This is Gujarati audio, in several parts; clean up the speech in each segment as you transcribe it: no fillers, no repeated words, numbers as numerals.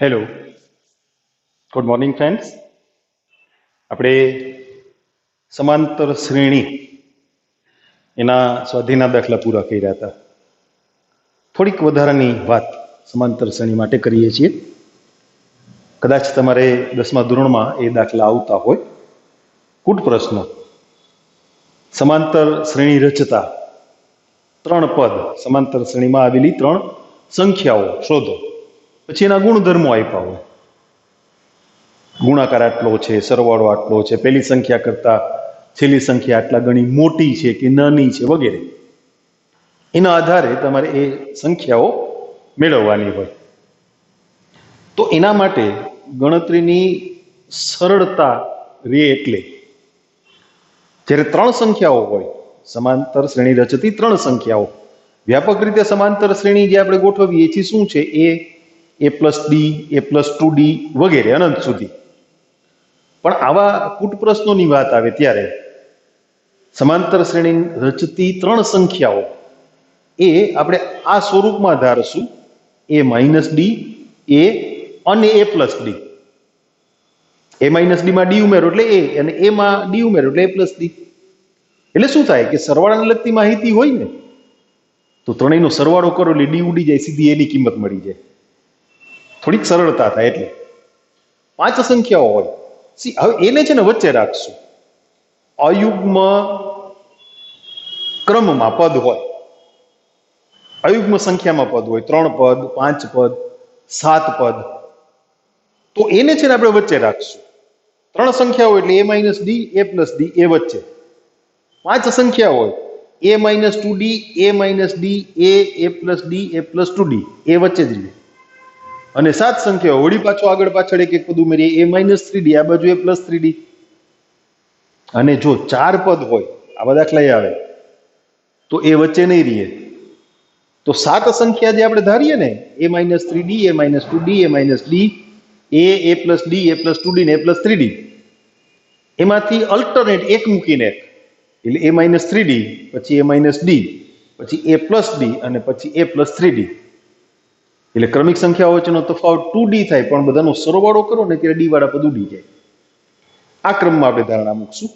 Hello, good morning friends. આપણે સમાંતર શ્રેણી એના સ્વાધ્યાયના દાખલા પૂરા કર્યા હતા. થોડીક વધારાની વાત સમાંતર શ્રેણી માટે કરીએ છીએ. કદાચ તમારે 10મા ધોરણમાં એ દાખલા આવતા હોય. કુટ પ્રશ્ન: સમાંતર શ્રેણી રચતા 3 પદ, સમાંતર શ્રેણીમાં આવેલી 3 સંખ્યાઓ શોધો. પછી એના ગુણધર્મો આપ્યા હોય. ગુણાકાર આટલો છે, સરવાળો આટલો છે, પહેલી સંખ્યા કરતા છેલ્લી સંખ્યા આટલા ગણી મોટી છે કે નાની છે વગેરે. એના આધારે તમારે એ સંખ્યાઓ મેળવવાની હોય. તો એના માટે ગણતરીની સરળતા રે એટલે જ્યારે 3 સંખ્યાઓ હોય, સમાંતર શ્રેણી રચતી 3 સંખ્યાઓ, વ્યાપક રીતે સમાંતર શ્રેણી જે આપણે ગોઠવીએ છીએ શું છે? a plus D, a plus 2d વગેરે અનંત સુધી. પણ આવા કૂટ પ્રશ્નોની વાત આવે ત્યારે સમાંતર શ્રેણી રચતી 3 સંખ્યાઓ એ આપણે આ સ્વરૂપમાં ધારશું: a માઇનસ ડી, a અને a plus D. a minus D માં ડી ઉમેરો એટલે a, અને a માં ડી ઉમેરો એટલે a પ્લસ ડી. એટલે શું થાય કે સરવાળાને લગતી માહિતી હોય ને, તો ત્રણેયનો સરવાળો કરો એટલે ડી ઉડી જાય, સીધી એની કિંમત મળી જાય. થોડીક સરળતા થાય. એટલે 5 સંખ્યાઓ હોય. હવે એને છે ને વચ્ચે રાખશું. અયુગ્મ ક્રમમાં પદ હોય, અયુગ્મ સંખ્યામાં પદ હોય, 3 પદ, 5 પદ, 7 પદ. તો એને છે ને આપણે વચ્ચે રાખશું. 3 સંખ્યાઓ એટલે a minus D, a plus D, એ વચ્ચે. 5 સંખ્યા હોય: a minus 2d, a minus D, a plus D, a plus 2d, એ વચ્ચે જ રહે. અને 7 સંખ્યાઓ વળી પાછો આગળ પાછળ એક પદ ઉમેરીએ: a માઇનસ 3d, આ બાજુ a પ્લસ 3d. અને જો 4 પદ હોય, આવા દાખલા આવે, તો એ વચ્ચે નહીં રહીએ. તો 7 સંખ્યા જે આપણે ધારીએ ને, a minus 3d, a minus 2d, a minus D, a plus D, a plus 2d ને a પ્લસ 3d, એમાંથી અલ્ટરનેટ એક મૂકીને એટલે a માઇનસ 3d, પછી a માઇનસ ડી, પછી a પ્લસ ડી, અને પછી a પ્લસ 3d. એટલે ક્રમિક સંખ્યાઓ વચ્ચેનો તફાવત 2d થાય, પણ બધાનો સરવાળો કરો ને ત્યારે ડી વાળા પદ ઉડી જાય. આ ક્રમમાં આપણે ધારણા મૂકશું.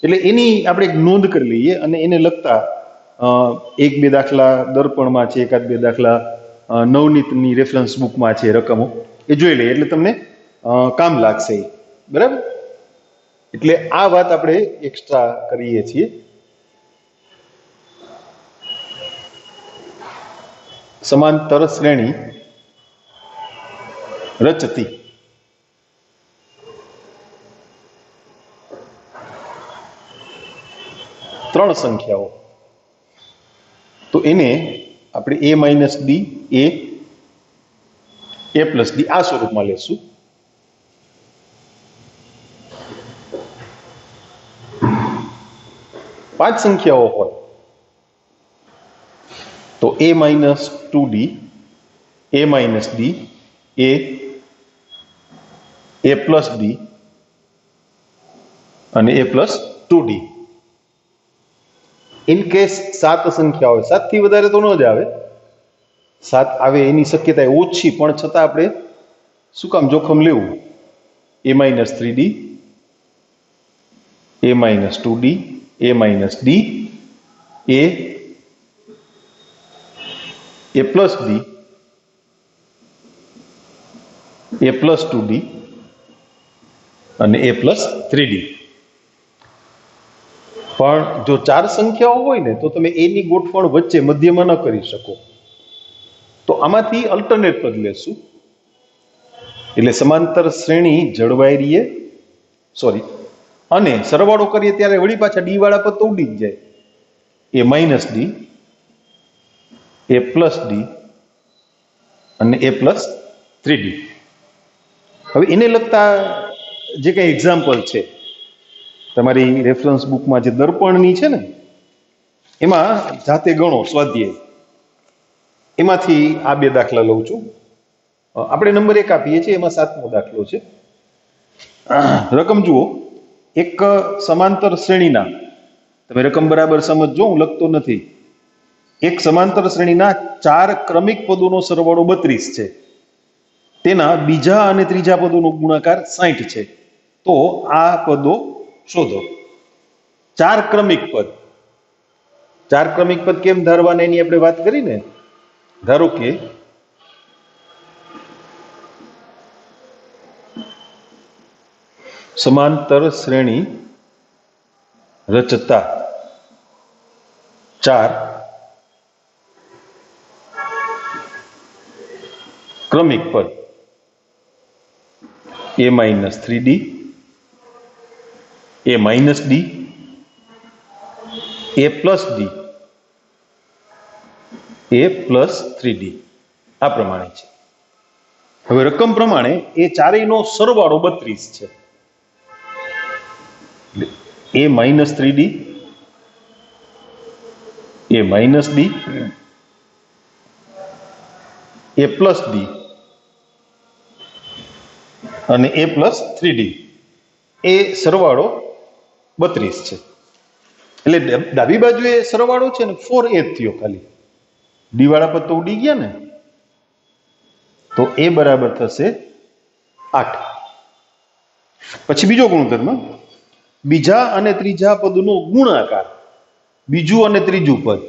એટલે એની આપણે એક નોંધ કરી લઈએ, અને એને લગતા 1-2 દાખલા દર્પણમાં છે, 1-2 દાખલા નવનીતની રેફરન્સ બુકમાં છે, રકમો એ જોઈ લઈએ એટલે તમને કામ લાગશે. બરાબર? એટલે આ વાત આપણે એક્સ્ટ્રા કરીએ છીએ. સમાંતર શ્રેણી રચતી 3 સંખ્યાઓ, તો એને આપણે a minus D, a plus D આ સ્વરૂપમાં લેશું. પાંચ સંખ્યાઓ હોય તો a minus 2d, a minus D, a plus D અને a plus 2d. In case 7 સંખ્યા હોય, 7 થી વધારે તો ન જ આવે, 7 આવે એની શક્યતા ઓછી, પણ છતાં આપણે શું કામ જોખમ લેવું? a minus 3d, a minus 2d, a minus D, a plus D, a plus 2d અને a પ્લસ 3d. પણ જો 4 સંખ્યાઓ હોય ને, તો તમે એની ગોઠવણ વચ્ચે મધ્યમાં ન કરી શકો. તો આમાંથી અલ્ટરનેટ પદ લેશું. એટલે સમાંતર શ્રેણી જળવાઈ રહીએ, અને સરવાળો કરીએ ત્યારે વળી પાછા ડી વાળા પદ તો ઉડી જ જાય. a minus D, a plus D અને a પ્લસ 3d. હવે એને લગતા જે કંઈ એક્ઝામ્પલ છે તમારી રેફરન્સ બુકમાં, જે દર્પણની છે ને, એમાં જાતે ગણો સ્વાધ્યાય, એમાંથી આ 2 દાખલા લઉં છું. આપણે નંબર 1 આપીએ છીએ, એમાં 7મો દાખલો છે. રકમ જુઓ: એક સમાંતર શ્રેણીના, તમે રકમ બરાબર સમજજો, હું લખતો નથી. એક સમાંતર શ્રેણીના 4 ક્રમિક પદોનો સરવાળો 32 છે. તેના બીજા અને ત્રીજા પદોનો ગુણાકાર 60 છે. તો આ પદો શોધો. ચાર ક્રમિક પદ. ચાર ક્રમિક પદ કેમ ધારવાના એની આપણે વાત કરી ને. ધારો કે સમાંતર શ્રેણી રચતા ચાર ક્રમિક પદ a-3d, a-d, a+d, a+3d આ પ્રમાણે છે. હવે રકમ પ્રમાણે એ ચારેયનો સરવાળો 32 છે. a-3d, a-d, a+d અને a+3d એ સરવાળો 32 છે. એટલે ડાબી બાજુએ સરવાળો છે ને 4a થયો. ખાલી ડી વાળા પદ તો ઉડી ગયા ને, તો એ બરાબર થશે 8. પછી બીજો ગુણધર્મ, બીજા અને ત્રીજા પદનો ગુણાકાર બીજું અને ત્રીજું પદ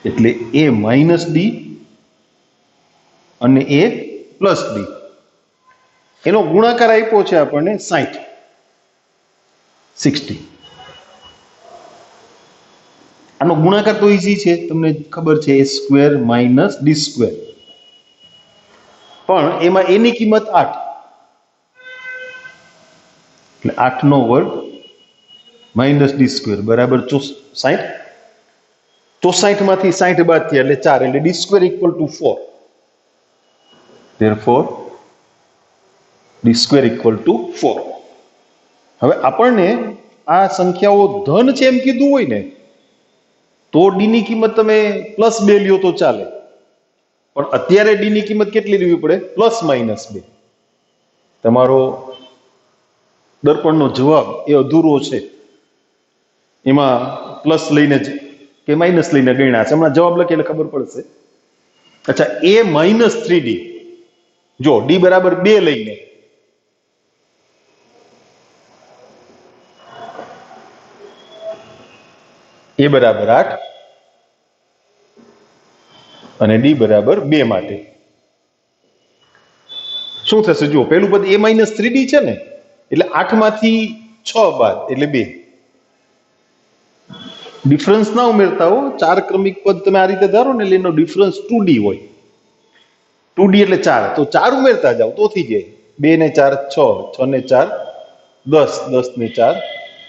એટલે a-d અને a+d એનો ગુણાકાર આપ્યો છે આપણને 60. આનો ગુણાકાર તો ઈઝી છે, તમને ખબર છે, a² - d², પણ એમાં એની કિંમત 8 એટલે 8 નો વર્ગ - d² બરાબર 64. 64 માંથી 60 બાદ થયા એટલે 4 એટલે d² = 4. therefore d² = 4. હવે આપણને આ સંખ્યાઓ ધન છે એમ કીધું હોય ને તો ડી ની કિંમત તમે +2 લ્યો તો ચાલે, પણ અત્યારે ડી ની કિંમત કેટલી લેવી પડે? +-2. તમારો દર્પણનો જવાબ એ અધૂરો છે, એમાં પ્લસ લઈને કે માઇનસ લઈને ગણ્યા છે. હમણાં જવાબ લખીએ એટલે ખબર પડશે. અચ્છા, a-3d જો ડી બરાબર 2 લઈને a બરાબર 8 અને ડી બરાબર 2 માટે શું થશે? જુઓ, પહેલું પદ a-3d છે ને, એટલે 8 માંથી 6 બાદ એટલે 2. ડિફરન્સ ના ઉમેરતા હો. ચાર ક્રમિક પદ તમે આ રીતે ધારો ને એટલે એનો ડિફરન્સ 2d હોય. 2d એટલે 4, તો 4 ઉમેરતા જાઓ તો થઈ જાય. 2 ને 4 6, 6 ને 4 10, 10 ને 4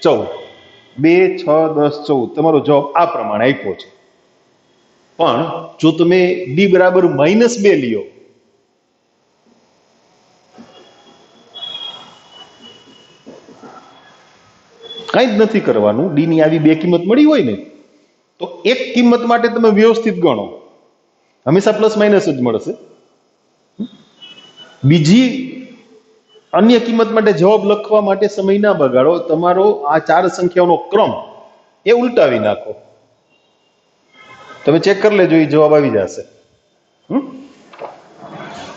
14, 2 6 10 14. તમારો જવાબ આ પ્રમાણે આપ્યો છે. પણ જો તમે ડી બરાબર -2 લ્યો કઈ જ નથી કરવાનું, ડી ની આવી બે કિંમત મળી હોય ને તો એક કિંમત માટે તમે વ્યવસ્થિત ગણો, હંમેશા +- જ મળશે. બીજી અન્ય કિંમત માટે જવાબ લખવા માટે સમય ના બગાડો. તમારો આ ચાર સંખ્યાઓનો ક્રમ એ ઉલટાવી નાખો. તમે ચેક કરી લેજો, એ જવાબ આવી જશે.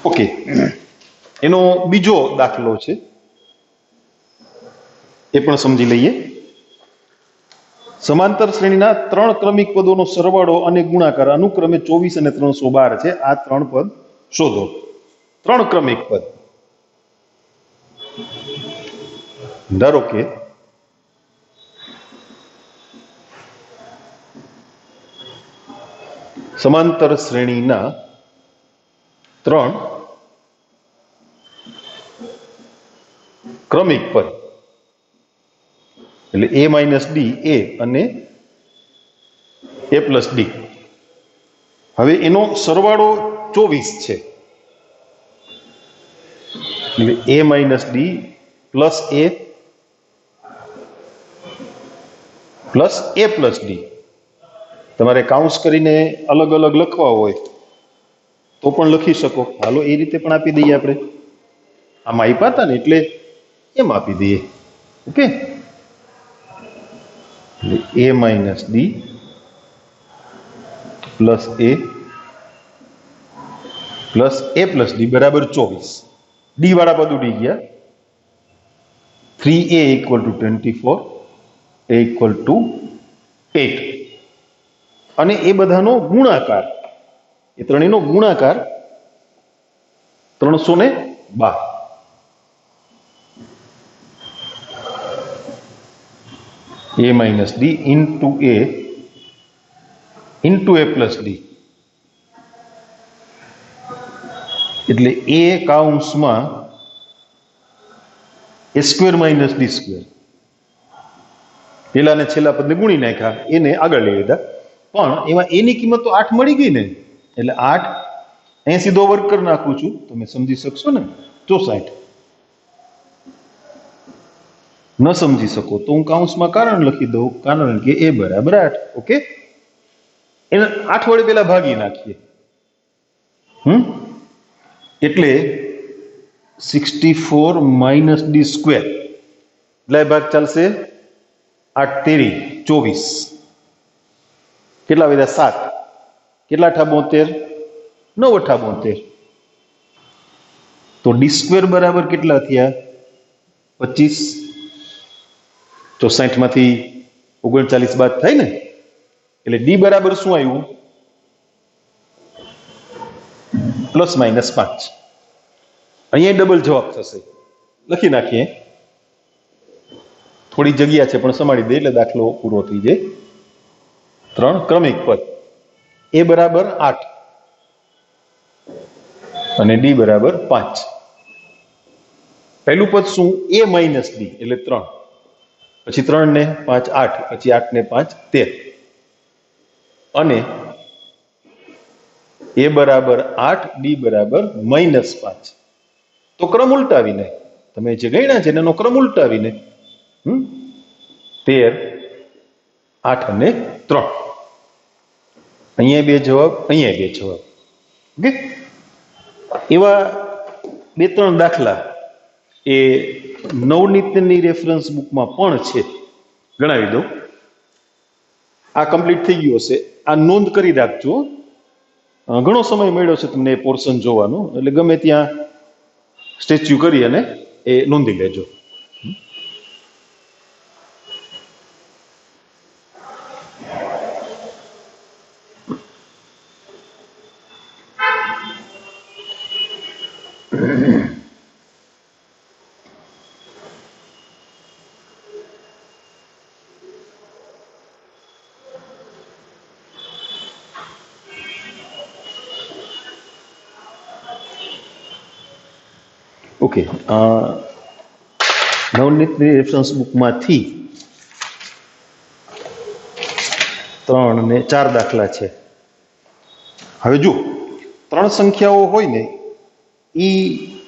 ઓકે, એનો બીજો દાખલો છે, એ પણ સમજી લઈએ. સમાંતર શ્રેણીના 3 ક્રમિક પદોનો સરવાળો અને ગુણાકાર અનુક્રમે 24 અને 312 છે. આ 3 પદ શોધો. 3 ક્રમિક પદ ધારો કે સમાંતર શ્રેણીના 3 ક્રમિક પદ એટલે a-d a અને a+d. હવે એનો સરવાળો 24 છે એટલે a-d plus a plus a+d. તમારે કાઉન્સ કરીને અલગ અલગ લખવા હોય તો પણ લખી શકો. હાલો, એ રીતે પણ આપી દઈએ આપણે. આમાં આપ્યા હતા ને એટલે એમ આપી દઈએ. Okay, a-d plus a plus a plus D બરાબર 24. ડી વાળા પદ ઉડી ગયા. 3a equal to 24, a equal to 8. અને એ બધાનો ગુણાકાર, એ ત્રણેયનો ગુણાકાર 312. a minus D into a plus D, એટલે a કાઉન્સમાં a square minus D square. પેલા ને છેલ્લા પદને ગુણી નાખ્યા, એને આગળ લઈ લીધા, પણ એમાં એની કિંમત તો 8 મળી ગઈ ને, એટલે 8 અહીં સીધો વર્ગ કરી નાખું છું, તમે સમજી શકશો ને. 64. ન સમજી શકો તો હું કાઉન્સમાં કારણ લખી દઉં, કારણ કે a બરાબર 8. ઓકે, એને 8 વડે પેલા ભાગી નાખીએ. એટલે 64 માઇનસ ડી સ્ક્વેર, એટલે ભાગ ચાલશે 8 તેરી 24. કેટલા વધ્યા? 7. કેટલા અઠા 72? 9 અઠા 72. તો ડી સ્ક્વેર બરાબર કેટલા થયા? 25. તો 60 માંથી 39 બાદ થાય ને, એટલે ડી બરાબર શું આવ્યું? Plus minus 5. અહીંયા ડબલ જવાબ થશે, લખી નાખીએ. થોડી જગ્યા છે પણ સમાડી દે એટલે દાખલો પૂરો થઈ જાય. 3 ક્રમિક પદ, a બરાબર 8 અને ડી બરાબર 5. પહેલું પદ શું? a માઇનસ ડી એટલે 3, પછી 3 ને 5 8, પછી 8 ને 5 13, અને a બરાબર 8, ડી બરાબર -5. તો ક્રમ ઉલટાવીને તમે જે ગણ્યા છે એનો ક્રમ ઉલટાવીને 13, 8 અને 3. અહીંયા 2 જવાબ, અહીંયા 2 જવાબ. ઓકે, એવા 2-3 દાખલા એ નવનીતની રેફરન્સ બુકમાં પણ છે, ગણાવી દઉં. આ કમ્પ્લીટ થઈ ગયું હશે, આ નોંધ કરી રાખજો. ઘણો સમય મળ્યો છે તમને એ પોર્શન જોવાનો, એટલે ગમે ત્યાં સ્ટેચ્યુ કરી અને એ નોંધી લેજો. ઓકે, નવનીતની રેફરન્સ બુકમાંથી 3 ને 4 દાખલા છે. હવે જો 3 સંખ્યાઓ હોય ને, એ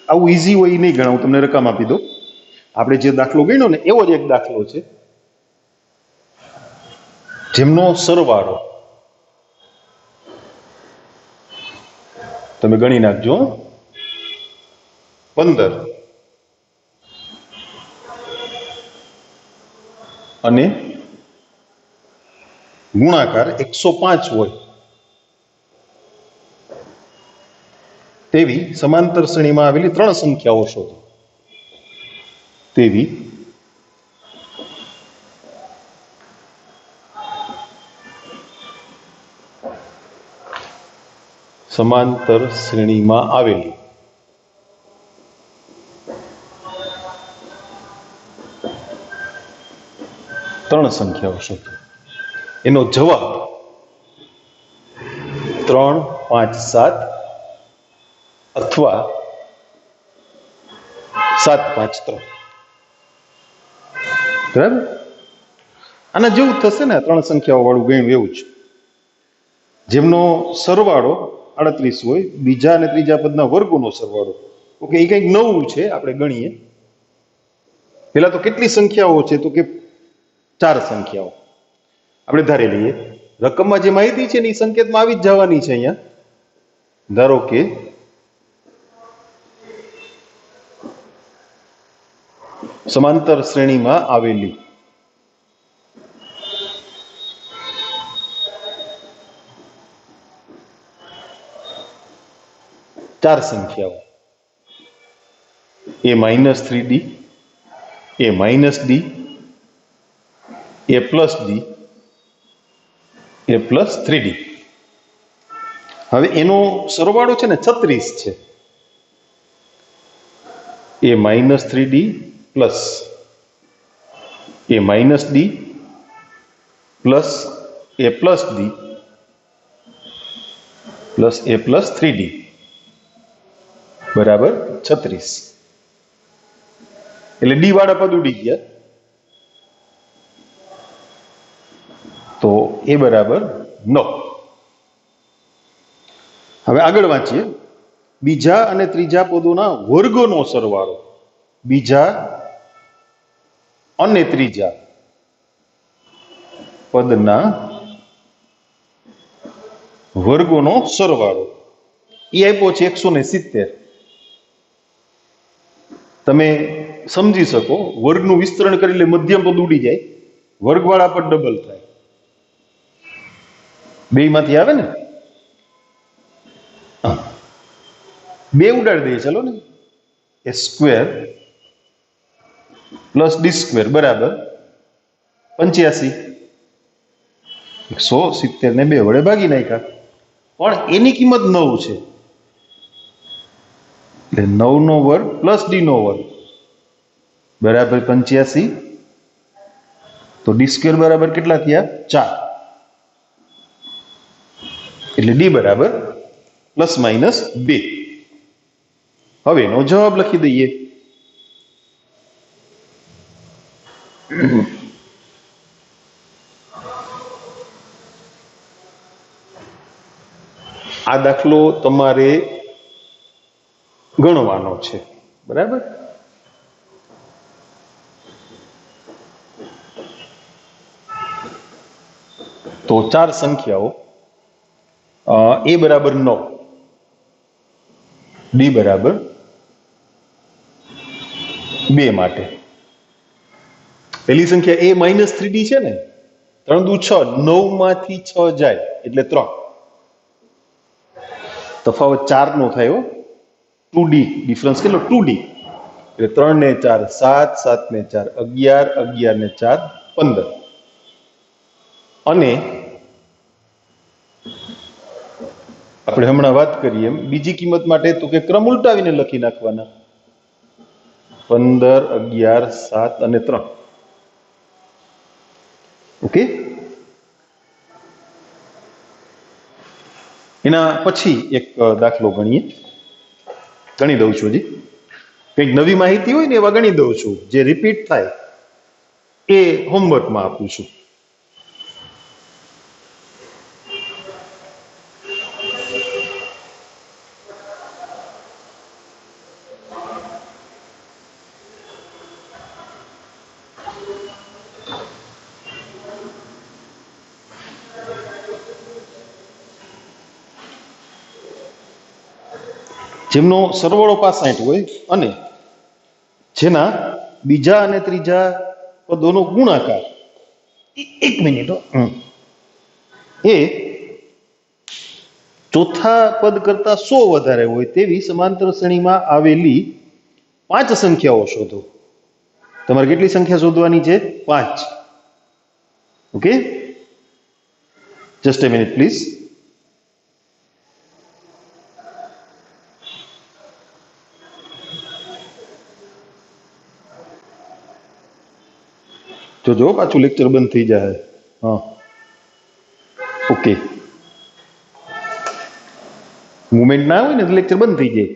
આવું ઈઝી હોય એ નહીં ગણાવું, તમને રકમ આપી દો. આપણે જે દાખલો ગણ્યો ને એવો જ એક દાખલો છે, જેમનો સરવાળો તમે ગણી નાખજો, 15 અને ગુણાકાર 105 હોય તેવી સમાંતર શ્રેણીમાં આવેલી 3 સંખ્યાઓ શોધો. તેવી સમાંતર શ્રેણીમાં આવેલી 3 સંખ્યાઓ શોધો. એનો જવાબ 3, 5, 7 અથવા 7, 5, 3. બરાબર? આના જેવું થશે ને, 3 સંખ્યાઓ વાળું ગણ્યું એવું જ, જેમનો સરવાળો 38 હોય, બીજા અને ત્રીજા પદના વર્ગોનો સરવાળો. ઓકે, એ કંઈક નવું છે, આપણે ગણીએ. પેલા તો કેટલી સંખ્યાઓ છે? તો કે 4 સંખ્યાઓ આપણે ધારી લઈએ. રકમમાં જે માહિતી છે ને એ સંકેતમાં આવી જ જવાની છે. અહીંયા ધારો કે સમાંતર શ્રેણીમાં આવેલી ચાર સંખ્યાઓ a minus 3d, a minus d, a plus d, a plus 3d. હવે એનો સરવાળો છે ને 36 છે. a minus 3d plus a minus d plus a plus d plus a plus 3d બરાબર 36. એટલે ડી વાળા પદ ઉડી ગયા, તો એ બરાબર 9. હવે આગળ વાંચીએ. બીજા અને ત્રીજા પદોના વર્ગોનો સરવાળો બીજા અને ત્રીજા પદના વર્ગોનો સરવાળો એ આપ્યો છે 170. તમે સમજી શકો, વર્ગનું વિસ્તરણ કરી એટલે મધ્યમ પદ ઉડી જાય, વર્ગવાળા પદ ડબલ થાય, બે માંથી આવે ને. બે ઉડાડી દઈએ ચાલો ને. એ સ્ક્વેર પ્લસ ડી સ્ક્વેર બરાબર 85. 170 ને 2 વડે ભાગી નાખ્યા, પણ એની કિંમત 9 છે, એટલે 9 નો વર્ગ પ્લસ ડી નો વર્ગ બરાબર 85. તો ડી સ્ક્વેર બરાબર કેટલા થયા? 4. એટલે ડી બરાબર પ્લસ માઇનસ 2. હવે એનો જવાબ લખી દઈએ. આ દાખલો તમારે ગણવાનો છે, બરાબર? તો ચાર સંખ્યાઓ a બરાબર 9, d બરાબર 2 માટે પેલી સંખ્યા a માઇનસ 3d છે ને, 3 દુ 6, 9 માંથી 6 જાય એટલે 3, તફાવત 4 નો થયો. 2d ડિફરન્સ કેટલો? 2d. એટલે 3 ને 4 7, 7 ને 4 11, 11 ને 4 15. અને આપણે હમણાં વાત કરીએ એમ બીજી કિંમત માટે તો કે ક્રમ ઉલટાવીને લખી નાખવાના. 15, 11, 7 અને 3. ઓકે. એના પછી એક દાખલો ગણીએ. ગણી દઉં છું. હજી કંઈક નવી માહિતી હોય ને એવા ગણી દઉં છું, જે રિપીટ થાય એ હોમવર્કમાં આપું છું. જેમનો સરવાળો 65 હોય અને જેના બીજા અને ત્રીજા પદોનો ગુણાકાર, એક મિનિટ, એ ચોથા પદ કરતા 100 વધારે હોય તેવી સમાંતર શ્રેણીમાં આવેલી 5 સંખ્યાઓ શોધો. તમારે કેટલી સંખ્યા શોધવાની છે? 5. Okay, just a minute please. જો પાછું લેક્ચર બંધ થઈ જાય. હા, ઓકે. મુવમેન્ટ ના હોય ને તો લેક્ચર બંધ થઈ જાય.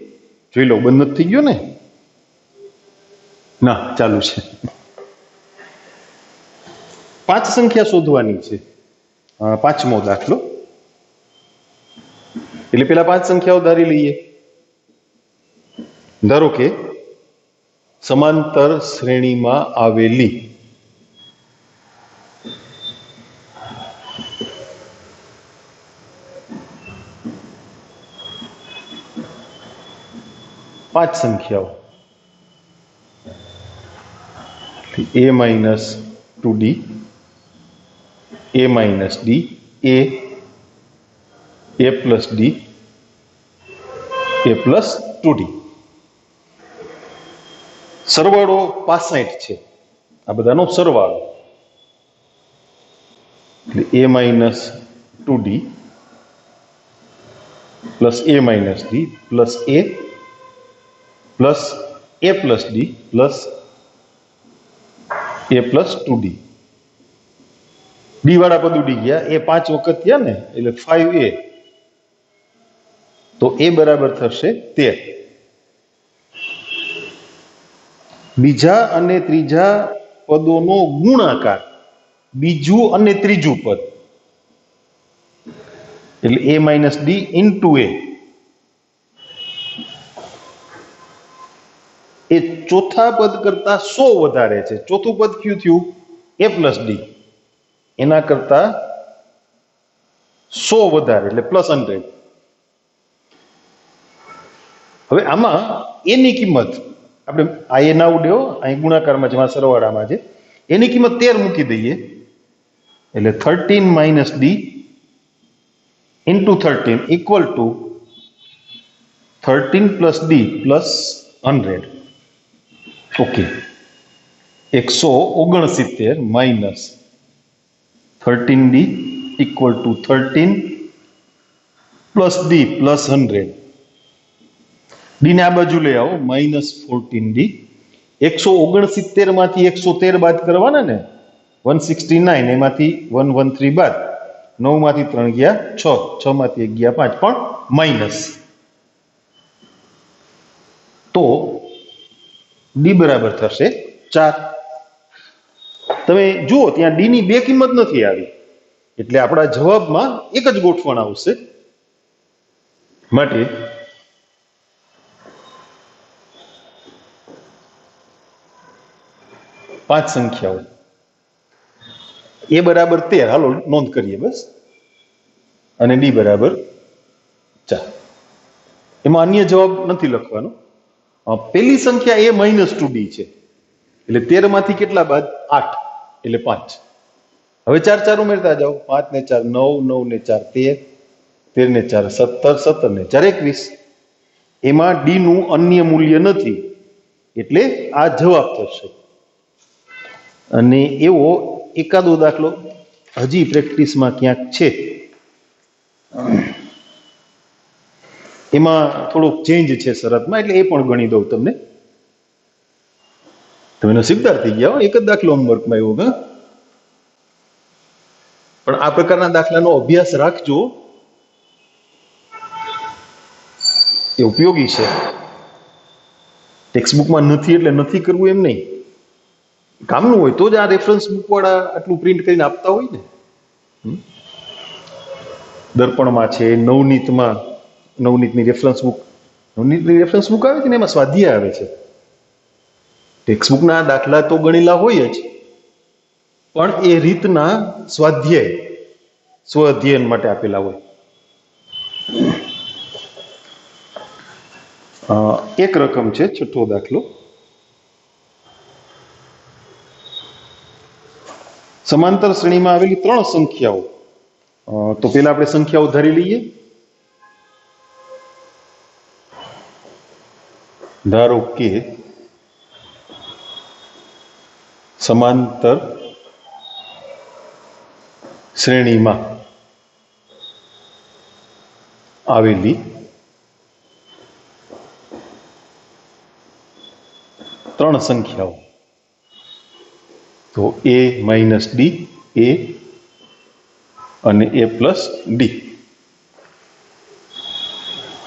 જોઈ લો, બંધ નથી થઈ ગયો ને? ના, ચાલુ છે. 5 સંખ્યા શોધવાની છે. 5મો દાખલો. એટલે પેલા 5 સંખ્યાઓ ધારી લઈએ. ધારો કે સમાંતર શ્રેણીમાં આવેલી પાંચ સંખ્યાઓ a minus 2d, a minus d, a plus d, a plus 2d. સરવાળો 65 છે, આ બધાનો સરવાળો, એટલે a minus 2d plus a minus d plus a plus d plus a plus 2d. D વાળા પદ ઉડી ગયા, એ 5 વખત થયા ને, એટલે 5a, તો a બરાબર થશે 13. બીજા અને ત્રીજા પદોનો ગુણાકાર, બીજું અને ત્રીજું પદ, એટલે a minus D into a, એ ચોથા પદ કરતા 100 વધારે છે. ચોથું પદ કયું થયું? a પ્લસ ડી, એના કરતા 100 વધારે, એટલે પ્લસ 100. હવે આમાં એની કિંમત આપણે આ એ ના ઉડ્યો, અહીં ગુણાકારમાં જેમાં સરવાળામાં છે, એની કિંમત 13 મૂકી દઈએ, એટલે 13 minus D into 13 equal to 13 plus D plus 100. Okay, 169 minus 13d equal to 13 plus D plus 100. D ને આ બાજુ લઈ આવો, માઇનસ 14d. 169 માંથી 113 બાદ કરવાના ને, 169, એમાંથી 113 બાદ, 9 માંથી 3 ગયા 6, 6 માંથી 1 ગયા 5, પણ માઇનસ. તો ડી બરાબર થશે 4. તમે જુઓ ત્યાં ડી ની બે કિંમત નથી આવી, એટલે આપણા જવાબમાં એક જ ગોઠવણ આવશે. માટે પાંચ સંખ્યાઓ, એ બરાબર 13, હાલો નોંધ કરીએ બસ, અને ડી બરાબર 4. એમાં અન્ય જવાબ નથી લખવાનો. પેલી સંખ્યા એ માઇનસ 2d છે, એટલે 13 માંથી કેટલા બાદ? 8, એટલે 5. હવે 4 4 ઉમેરતા જાઓ, 5 ને 4 9, 9 ને 4 13, 13 ને 4 17, 17 ને 4 21. એમાં ડી નું અન્ય મૂલ્ય નથી, એટલે આ જવાબ થશે. અને એવો એકાદો દાખલો હજી પ્રેક્ટિસમાં ક્યાંક છે, એમાં થોડોક ચેન્જ છે શરતમાં, એટલે એ પણ ગણી દઉં તમને. તમે નસીબદાર થઈ ગયા, એક જ દાખલો હોમવર્કમાં આવ્યો. હા, પણ આ પ્રકારના દાખલાનો અભ્યાસ રાખજો, એ ઉપયોગી છે. ટેક્સ્ટબુકમાં નથી એટલે નથી કરવું એમ નહીં, કામનું હોય તો જ આ રેફરન્સ બુક વાળા આટલું પ્રિન્ટ કરીને આપતા હોય ને. દર્પણમાં છે, નવનીતમાં, નવનીતની રેફરન્સ બુક, નવનીતની રેફરન્સ બુક આવે છે ને, એમાં સ્વાધ્યાય આવે છે. ટેક્સ્ટબુકના દાખલા તો ગણેલા હોય જ, પણ એ રીતના સ્વાધ્યાય, સ્વ અધ્યયન માટે આપેલા હોય. એક રકમ છે, છઠ્ઠો દાખલો. સમાંતર શ્રેણીમાં આવેલી 3 સંખ્યાઓ. તો પેલા આપણે સંખ્યાઓ ધારી લઈએ. ધારો કે સમાંતર શ્રેણીમાં આવેલી 3 સંખ્યાઓ, તો a માઇનસ ડી, a અને a પ્લસ ડી.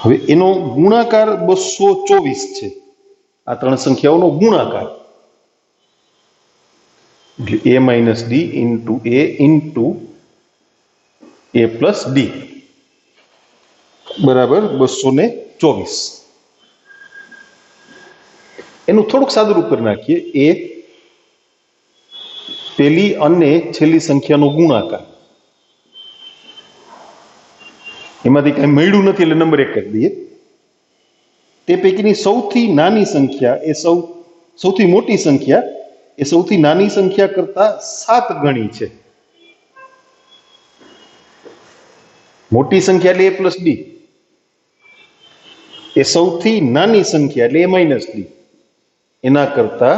હવે એનો ગુણાકાર 224 છે, આ 3 સંખ્યાઓનો ગુણાકાર, એટલે a minus D into a plus D બરાબર 224. એનું થોડુંક સાદુરૂપ કરી નાખીએ. એ પેલી અને છેલ્લી સંખ્યાનો ગુણાકાર, એમાંથી કઈ મળ્યું નથી એટલે નંબર 1 કરી દઈએ. તે પૈકીની સૌથી નાની સંખ્યા એ સૌથી મોટી સંખ્યા એ સૌથી નાની સંખ્યા કરતા 7 ગણી છે. મોટી સંખ્યા એટલે a પ્લસ ડી, એ સૌથી નાની સંખ્યા એટલે a માઇનસ ડી એના કરતા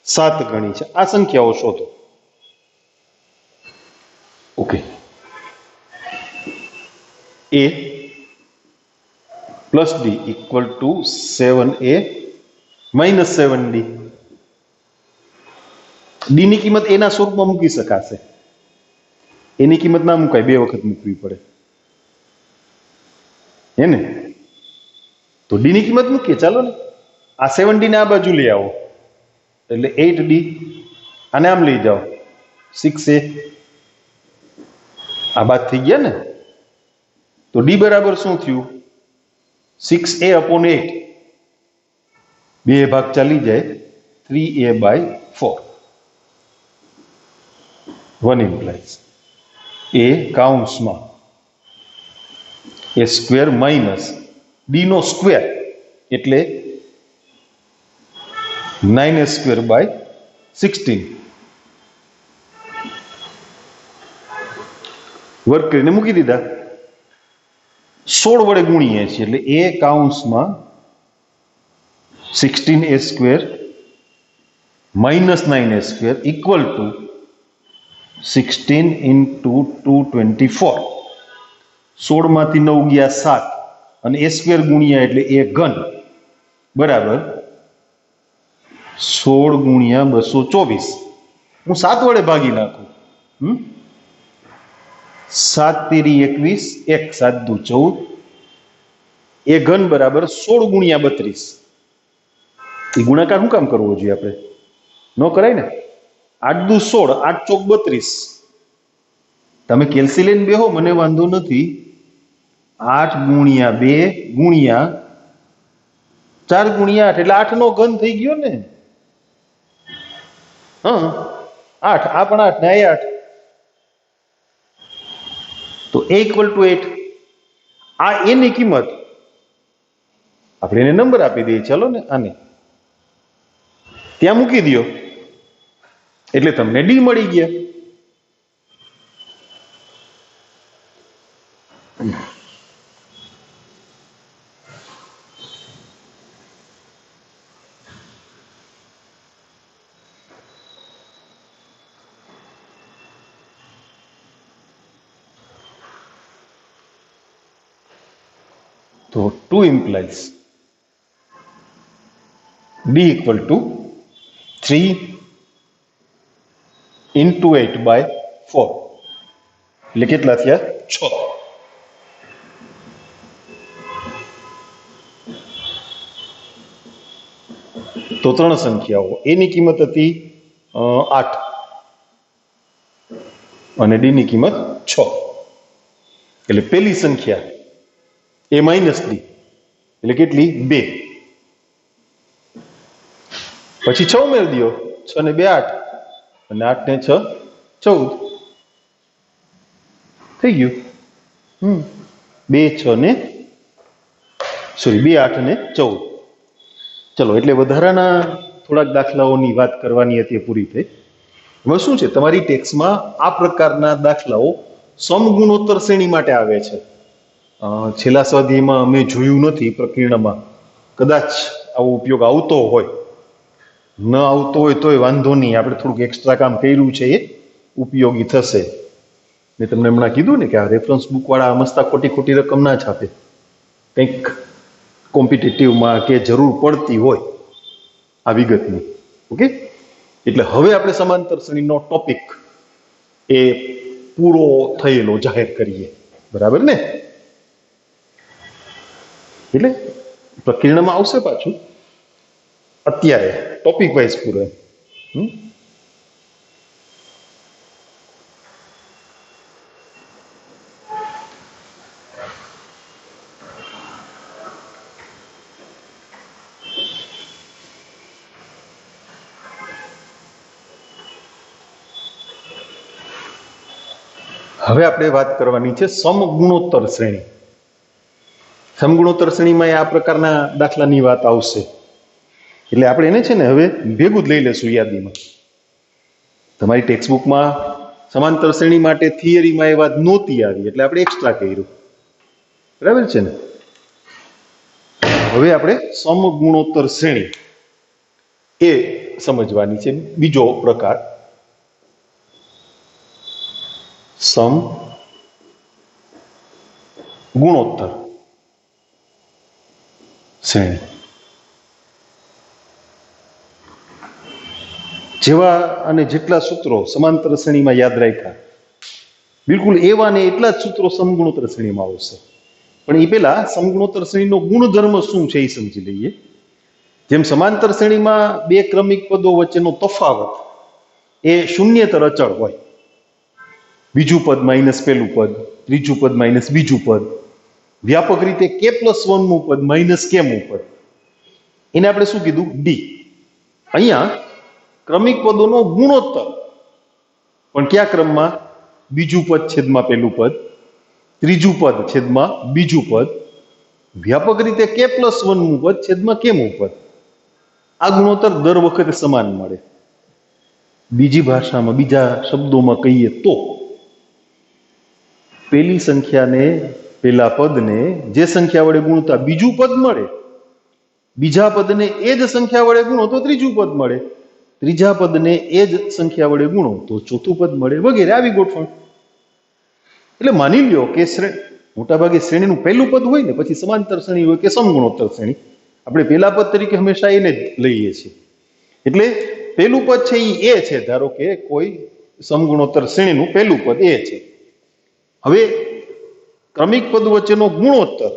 7 ગણી છે. આ સંખ્યાઓ શોધો. Okay, a plus D equal two 7a minus 7d. D ની કિંમત એના સ્વરૂપમાં મૂકી શકાશે, એની કિંમત ના મુકાય, 2 વખત મૂકવી પડે હે ને. તો ડી ની કિંમત મૂકીએ, ચાલો ને. આ 7d ને આ બાજુ લઈ આવો એટલે 8d, આને આમ લઈ જાઓ 6a, આ બાદ થઈ ગયા ને. તો ડી બરાબર શું થયું? 6a upon 8, 2 ભાગ ચાલી જાય, 3a/4. 1 implies a કાઉન્સમાં a સ્ક્વેર માઇનસ d નો સ્ક્વેર એટલે 9a² / 16 વર્ક કરીને મૂકી દીધા. 16 વડે ગુણીએ છીએ એટલે a કાઉન્સમાં 16a² minus 9a² equal to 16 into 224. 16 માંથી 9 ગયા 7 અને a² ગુણ્યા એટલે a ઘન બરાબર 16 ગુણ્યા 224. હું 7 વડે ભાગી નાખું. 7 તેરી 21, 1 7 દુ 14, a ઘન બરાબર 16 ગુણ્યા 32. એ ગુણાકાર શું કામ કરવો જોઈએ? આપણે ન કરાય ને. 8 દુ 16, 8 ચોક 32. તમે કેલ્સી લઈને બેહો, મને વાંધો નથી. 8 ગુણ્યા 2 ગુણ્યા 4 ગુણ્યા 8 એટલે 8 નો ઘન થઈ ગયો ને. હા, 8, આ પણ 8 ને આ 8. તો a ઇક્વલ ટુ 8. આ a ની કિંમત આપણે એને નંબર આપી દઈએ, ચાલો ને. આને ત્યાં મૂકી દો એટલે તમને ડી મળી ગયા. તો 2 implies d equal to 3 into 8/4 એટલે કેટલા થયા? 6. તો 3 સંખ્યાઓ, a ની કિંમત હતી 8 અને d ની કિંમત 6. એટલે પહેલી સંખ્યા a માઇનસ ડી એટલે કેટલી? 2. પછી 6 ઉમેરી દો, 6 ને 2 8 અને 8 ને 6 14 થઈ ગયું. 2 6 ને 2 8 ને 14. ચલો, એટલે વધારાના થોડાક દાખલાઓની વાત કરવાની હતી, પૂરી થઈ. હવે શું છે, તમારી ટેક્સ્ટમાં આ પ્રકારના દાખલાઓ સમગુણોત્તર શ્રેણી માટે આવે છે. છેલ્લા સ્વાધ્યાયમાં અમે જોયું નથી, પ્રકીર્ણમાં કદાચ આવો ઉપયોગ આવતો હોય. ન આવતો હોય તોય વાંધો નહીં, આપણે થોડુંક એક્સ્ટ્રા કામ કર્યું છે, એ ઉપયોગી થશે. મેં તમને હમણાં કીધું ને કે આ રેફરન્સ બુકવાળા મસ્તા ખોટી રકમ ના છાપે. કંઈક કોમ્પિટિટિવમાં કે જરૂર પડતી હોય આ વિગતની. ઓકે, એટલે હવે આપણે સમાંતર શ્રેણીનો ટોપિક એ પૂરો થયેલો જાહેર કરીએ, બરાબર ને? એટલે પ્રકીર્ણમાં આવશે પાછું, અત્યારે ટોપિક વાઇઝ પૂરો. હવે આપણે વાત કરવાની છે સમગુણોત્તર શ્રેણી. સમગુણોત્તર શ્રેણીમાં આ પ્રકારના દાખલાની વાત આવશે. એટલે આપણે એને છે ને હવે ભેગું જ લઈ લેશું યાદીમાં. તમારી ટેક્સ્ટબુકમાં સમાંતર શ્રેણી માટે થિયરીમાં એ વાત નહોતી આવી, એટલે આપણે એક્સ્ટ્રા કર્યું, બરાબર છે ને? હવે આપણે સમગુણોત્તર શ્રેણી એ સમજવાની છે. બીજો પ્રકાર સમ ગુણોત્તર શ્રેણી. જેવા અને જેટલા સૂત્રો સમાંતર શ્રેણીમાં યાદ રાખ્યા, બિલકુલ એવા ને એટલા જ સૂત્રો સમગુણોત્તર શ્રેણીમાં આવશે. પણ એ પેલા સમગુણોત્તર શ્રેણીનો ગુણધર્મ શું છે એ સમજી લઈએ. જેમ સમાંતર શ્રેણીમાં બે ક્રમિક પદો વચ્ચેનો તફાવત એ શૂન્યેતર અચળ હોય, બીજું પદ માઇનસ પેલું પદ, ત્રીજું પદ માઇનસ બીજું પદ, વ્યાપક રીતે k+1 મું પદ માઇનસ k મું પદ, એને આપણે શું કીધું? ડી. અહીંયા ક્રમિક પદોનો ગુણોત્તર પણ કયા ક્રમમાં? બીજું પદ છેદમાં પેલું પદ, ત્રીજું પદ છેદમાં બીજું પદ, વ્યાપક રીતે k+1 મું પદ છેદમાં k મું પદ. આ ગુણોત્તર દર વખતે સમાન મળે. બીજી ભાષામાં, બીજા શબ્દોમાં કહીએ તો પેલી સંખ્યાને, પેલા પદને જે સંખ્યા વડે ગુણતા બીજું પદ મળે, બીજા પદને એ જ સંખ્યા વડે ગુણો તો ત્રીજું પદ મળે, ત્રીજા પદને એ જ સંખ્યા વડે ગુણો તો ચોથું પદ મળે, વગેરે આવી ગોઠવણ. એટલે માની લ્યો કે મોટાભાગે શ્રેણીનું પહેલું પદ હોય ને પછી સમાંતર શ્રેણી હોય કે સમગુણોત્તર શ્રેણી, આપણે પહેલા પદ તરીકે હંમેશા એને જ લઈએ છીએ. એટલે પહેલું પદ છે એ છે. ધારો કે કોઈ સમગુણોત્તર શ્રેણીનું પહેલું પદ એ છે. હવે ક્રમિક પદ વચ્ચેનો ગુણોત્તર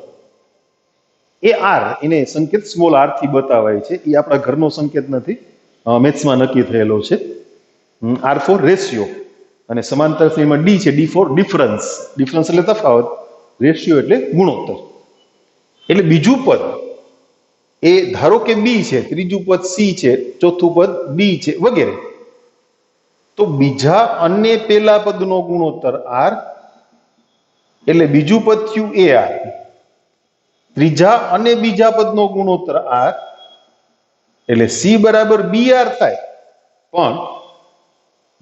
એ આર, એને સંકેત સ્મોલ આર થી બતાવાય છે. એ આપણા ઘરનો સંકેત નથી, મેથ્સમાં નક્કી થયેલો છે. આર ફોર રેશિયો, અને સમાંતર શ્રેણીમાં ડી છે, ડી ફોર ડિફરન્સ. ડિફરન્સ એટલે તફાવત, રેશિયો એટલે ગુણોત્તર. એટલે બીજું પદ એ ધારો કે બી છે, ત્રીજું પદ સી છે, ચોથું પદ ડી છે, વગેરે. તો બીજા અને પેલા પદનો ગુણોત્તર આર, એટલે બીજું પદ થયું એ આર. ત્રીજા અને બીજા પદનો ગુણોત્તર આર, એટલે સી બરાબર બી આર થાય. પણ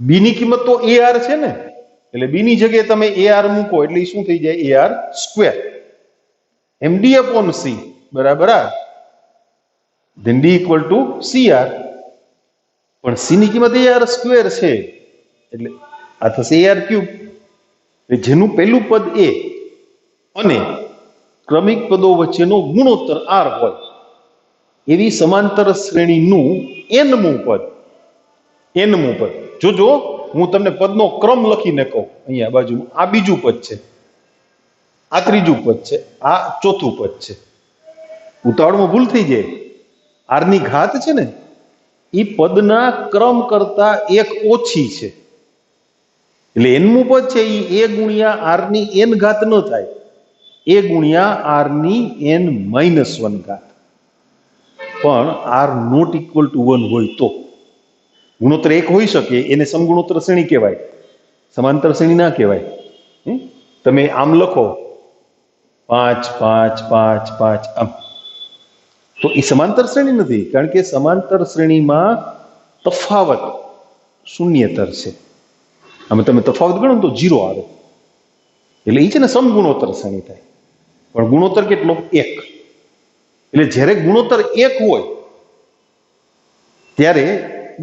બી ની કિંમત તો એ આર છે ને, એટલે બી ની જગ્યાએ તમે એ આર મૂકો એટલે શું થઈ જાય? એ આર સ્ક્વેર. એમ ડી અપોન સી બરાબર R, then D equal to C R. પણ સી ની કિંમત એ આર સ્ક્વેર છે એટલે આ થશે એ આર ક્યુબ. જેનું પહેલું પદ એ અને ક્રમિક પદો વચ્ચેનો ગુણોત્તર આર હોય એવી સમાંતર શ્રેણીનું એનમું પદ. એનમું પદ જોજો, હું તમને પદનો ક્રમ લખીને કહું. અહીંયા બાજુમાં આ બીજું પદ છે, આ ત્રીજું પદ છે, આ ચોથું પદ છે. ઉતાવળમાં ભૂલ થઈ જાય. આર ની ઘાત છે ને એ પદના ક્રમ કરતા એક ઓછી છે. એટલે એનમું પદ છે એ એ ગુણ્યા આર ની એન ઘાત ન થાય, એ ગુણ્યા આર ની એન -1 ઘાત. પણ આર નોટ ઇક્વલ ટુ 1 હોય તો ગુણોત્તર એક હોઈ શકે, એને સમગુણોત્તર શ્રેણી કહેવાય, સમાંતર શ્રેણી ના કહેવાય. તમે આમ લખો 5 5 5 5 આમ, તો એ સમાંતર શ્રેણી નથી, કારણ કે સમાંતર શ્રેણીમાં તફાવત શૂન્યેતર છે. આમાં તમે તફાવત ગણો તો 0 આવે, એટલે એ છે ને સમગુણોત્તર શ્રેણી થાય. પણ ગુણોત્તર કેટલો? 1. એટલે જ્યારે ગુણોત્તર 1 હોય ત્યારે